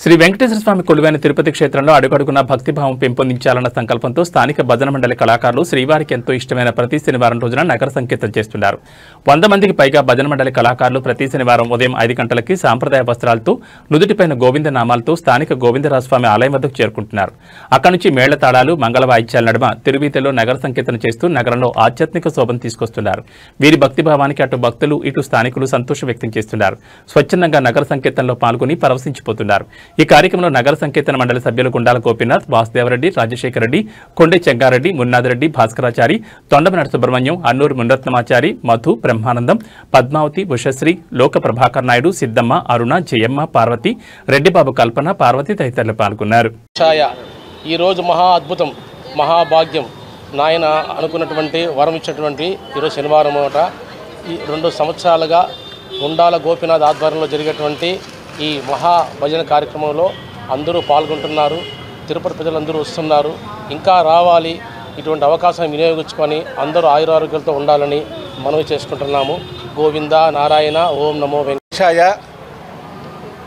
శ్రీ వెంకటేశ్వర స్వామి కొలువైన తిరుపతి క్షేత్రంలో అడుగడుగున భక్తిభావం పెంపొందించాలన్న సంకల్పంతో స్థానిక భజన మండలి కళాకారులు శ్రీవారికి ఎంతో ఇష్టమైన ప్రతి శనివారం రోజున నగర సంకీర్తన చేస్తున్నారు. 100 మందికి పైగా భజన మండలి కళాకారులు ప్రతి శనివారం ఉదయం 5 గంటలకి సాంప్రదాయ వస్త్రాలతో నుదుటిపైన గోవింద నామాలతో స్థానిక గోవిందరాజస్వామి ఆలయం వద్దకు చేరుకుంటున్నారు. అక్కడి నుంచి మేళ్ల తాళాలు, మంగళ వాయిద్యాల నడుమ తిరువీధిలో నగర సంకీర్తన చేస్తూ నగరంలో ఆధ్యాత్మిక శోభను తీసుకొస్తున్నారు. వీరి భక్తిభావానికి అటు భక్తులు ఇటు స్థానికులు సంతోషం వ్యక్తం చేస్తున్నారు. స్వచ్ఛందంగా నగర సంకీర్తనలో పాల్గొని పరవశించిపోతున్నారు. ఈ కార్యక్రమంలో నగర సంకీర్తన మండలి సభ్యులు గుండాల గోపీనాథ్, వాసుదేవరెడ్డి, రాజశేఖర రెడ్డి, కొండే చెంగారెడ్డి, మున్నాదిరెడ్డి, భాస్కరాచారి, తొండమనాటి సుబ్రహ్మణ్యం, అన్నూరు మునరత్నమాచారి, మధు, బ్రహ్మానందం, పద్మావతి, ఉషశ్రీ, లోక ప్రభాకర్ నాయుడు, సిద్దమ్మ, అరుణ, జయమ్మ, పార్వతి, రెడ్డిబాబు, కల్పన, పార్వతి తదితరులు పాల్గొన్నారు. ఈ రోజు మహా అద్భుతం, మహాభాగ్యం. నాయన అనుకున్నటువంటి వరం ఇచ్చినటువంటి ఈరోజు శనివారం అట. ఈ 2 సంవత్సరాలుగా గుండాల గోపీనాథ్ ఆధ్వర్యంలో జరిగేటువంటి ఈ మహా భజన కార్యక్రమంలో అందరూ పాల్గొంటున్నారు. తిరుపతి ప్రజలందరూ వస్తున్నారు. ఇంకా రావాలి. ఇటువంటి అవకాశం వినియోగించుకొని అందరూ ఆయురారోగ్యాలతో ఉండాలని మనవి చేసుకుంటున్నాము. గోవింద నారాయణ, ఓం నమో వెంకటేశాయ.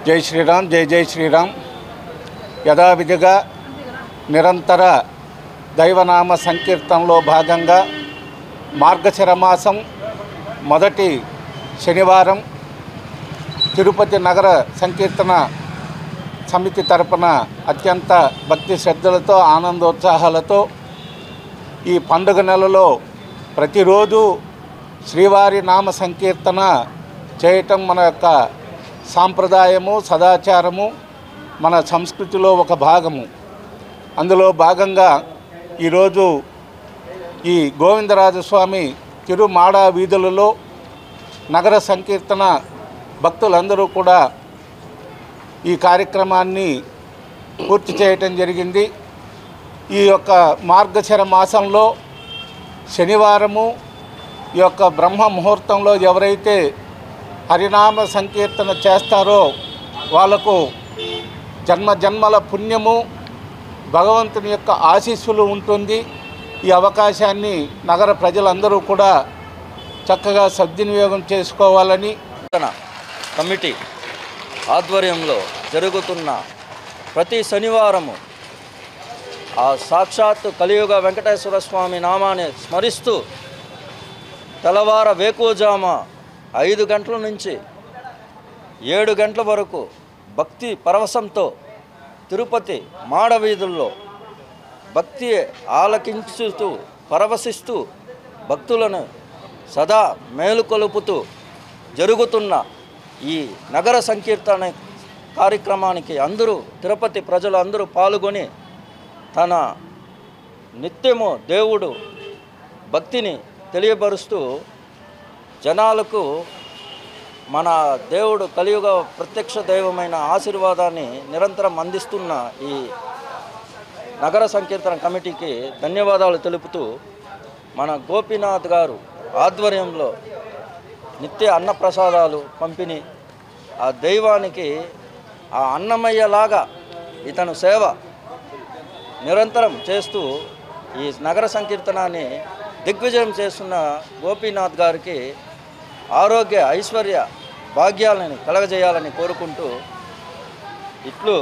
జై శ్రీరామ్, జై జై శ్రీరామ్. యథావిధిగా నిరంతర దైవనామ సంకీర్తనలో భాగంగా మార్గశిర మాసం మొదటి శనివారం తిరుపతి నగర సంకీర్తన సమితి తరపున అత్యంత భక్తి శ్రద్ధలతో, ఆనందోత్సాహాలతో ఈ పండుగ నెలలో ప్రతిరోజు శ్రీవారి నామ సంకీర్తన చేయటం మన యొక్క సాంప్రదాయము, సదాచారము, మన సంస్కృతిలో ఒక భాగము. అందులో భాగంగా ఈరోజు ఈ గోవిందరాజస్వామి తిరుమాడ వీధులలో నగర సంకీర్తన భక్తులందరూ కూడా ఈ కార్యక్రమాన్ని పూర్తి చేయటం జరిగింది. ఈ యొక్క మార్గశిర మాసంలో శనివారము ఈ యొక్క బ్రహ్మ ముహూర్తంలో ఎవరైతే హరినామ సంకీర్తన చేస్తారో వాళ్లకు జన్మ జన్మల పుణ్యము, భగవంతుని యొక్క ఆశీస్సులు ఉంటుంది. ఈ అవకాశాన్ని నగర ప్రజలందరూ కూడా చక్కగా సద్వినియోగం చేసుకోవాలని కమిటీ ఆధ్వర్యంలో జరుగుతున్న ప్రతి శనివారము ఆ సాక్షాత్ కలియుగ వెంకటేశ్వర స్వామి నామాన్ని స్మరిస్తూ తెల్లవార వేకువజామ 5 గంటల నుంచి 7 గంటల వరకు భక్తి పరవశంతో తిరుపతి మాడవీధుల్లో భక్తి ఆలకించుతూ పరవశిస్తూ భక్తులను సదా మేలుకొలుపుతూ జరుగుతున్న ఈ నగర సంకీర్తన కార్యక్రమానికి అందరూ తిరుపతి ప్రజలు అందరూ పాల్గొని తన నిత్యము దేవుడు భక్తిని తెలియపరుస్తూ జనాలకు మన దేవుడు కలియుగ ప్రత్యక్ష దైవమైన ఆశీర్వాదాన్ని నిరంతరం అందిస్తున్న ఈ నగర సంకీర్తన కమిటీకి ధన్యవాదాలు తెలుపుతూ మన గోపీనాథ్ గారు ఆధ్వర్యంలో నిత్య అన్నప్రసాదాలు పంపిణీ, ఆ దైవానికి ఆ అన్నమయ్యలాగా ఇతను సేవ నిరంతరం చేస్తూ ఈ నగర సంకీర్తనాన్ని దిగ్విజయం చేస్తున్న గోపీనాథ్ గారికి ఆరోగ్య ఐశ్వర్య భాగ్యాలని కలగజేయాలని కోరుకుంటూ ఇట్లు